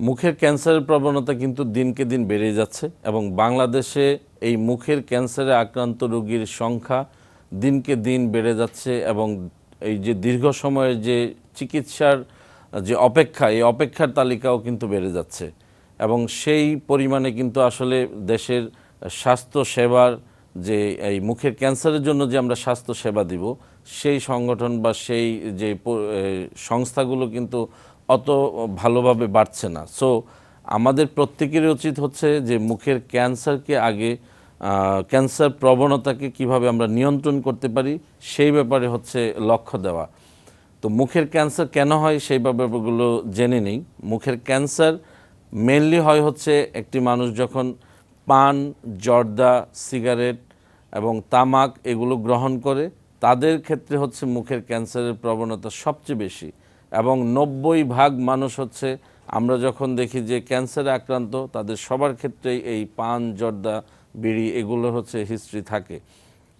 মুখের ক্যান্সারের প্রবণতা কিন্তু দিনকে দিন বেড়ে যাচ্ছে এবং বাংলাদেশে এই মুখের ক্যান্সারে আক্রান্ত রোগীর সংখ্যা দিনকে দিন বেড়ে যাচ্ছে এবং এই যে দীর্ঘ সময়ের যে চিকিৎসার যে অপেক্ষা, এই অপেক্ষার তালিকাও কিন্তু বেড়ে যাচ্ছে এবং সেই পরিমাণে কিন্তু আসলে দেশের স্বাস্থ্য সেবার যে এই মুখের ক্যান্সারের জন্য যে আমরা স্বাস্থ্য সেবা দিব সেই সংগঠন বা সেই যে সংস্থাগুলো কিন্তু অত ভালোভাবে বাড়ছে না। সো আমাদের প্রত্যেকেরই উচিত হচ্ছে যে মুখের ক্যান্সারকে আগে ক্যান্সার প্রবণতাকে কিভাবে আমরা নিয়ন্ত্রণ করতে পারি সেই ব্যাপারে হচ্ছে লক্ষ্য দেওয়া। তো মুখের ক্যান্সার কেন হয় সেই ব্যাপারগুলো জেনে নেই। মুখের ক্যান্সার মেনলি হয় হচ্ছে একটি মানুষ যখন পান, জর্দা, সিগারেট এবং তামাক এগুলো গ্রহণ করে তাদের ক্ষেত্রে হচ্ছে মুখের ক্যান্সারের প্রবণতা সবচেয়ে বেশি এবং 90% মানুষ হচ্ছে আমরা যখন দেখি যে ক্যান্সারে আক্রান্ত তাদের সবার ক্ষেত্রেই এই পান, জর্দা, বিড়ি এগুলো হচ্ছে হিস্ট্রি থাকে।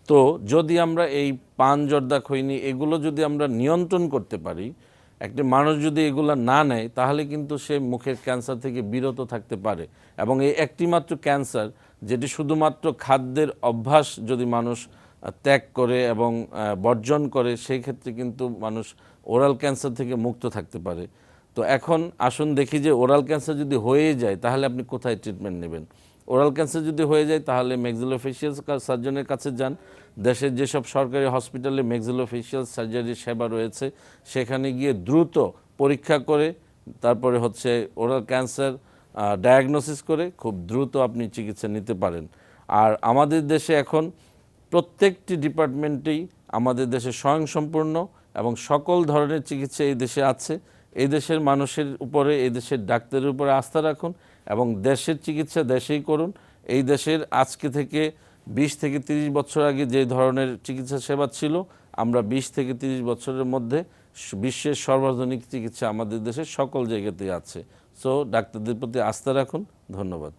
তো যদি আমরা এই পান, জর্দা, খৈনি এগুলো যদি আমরা নিয়ন্ত্রণ করতে পারি, একটি মানুষ যদি এগুলো না নেয় তাহলে কিন্তু সে মুখের ক্যান্সার থেকে বিরত থাকতে পারে এবং এই একটি মাত্র ক্যান্সার যেটি শুধুমাত্র খাদ্যের অভ্যাস যদি মানুষ ত্যাগ করে এবং বর্জন করে সেই ক্ষেত্রে কিন্তু মানুষ ওরাল ক্যান্সার থেকে মুক্ত থাকতে পারে। তো এখন আসুন দেখি যে ওরাল ক্যান্সার যদি হয়ে যায় তাহলে আপনি কোথায় ট্রিটমেন্ট নেবেন। ওরাল ক্যান্সার যদি হয়ে যায় তাহলে ম্যাক্সিলোফেশিয়াল সার্জনের কাছে যান। দেশের যেসব সরকারি হসপিটালে ম্যাক্সিলোফেশিয়াল সার্জারির সেবা রয়েছে সেখানে গিয়ে দ্রুত পরীক্ষা করে তারপরে হচ্ছে ওরাল ক্যান্সার ডায়াগনোসিস করে খুব দ্রুত আপনি চিকিৎসা নিতে পারেন। আর আমাদের দেশে এখন প্রত্যেকটি ডিপার্টমেন্টেই আমাদের দেশে স্বয়ংসম্পূর্ণ এবং সকল ধরনের চিকিৎসা এই দেশে আছে। এই দেশের মানুষের উপরে, এই দেশের ডাক্তারের উপরে আস্থা রাখুন এবং দেশের চিকিৎসা দেশেই করুন। এই দেশের আজকে থেকে 20 থেকে 30 বছর আগে যে ধরনের চিকিৎসা সেবা ছিল আমরা 20 থেকে 30 বছরের মধ্যে বিশ্বের সর্বাধুনিক চিকিৎসা আমাদের দেশের সকল জায়গাতেই আছে। সো ডাক্তারদের প্রতি আস্থা রাখুন। ধন্যবাদ।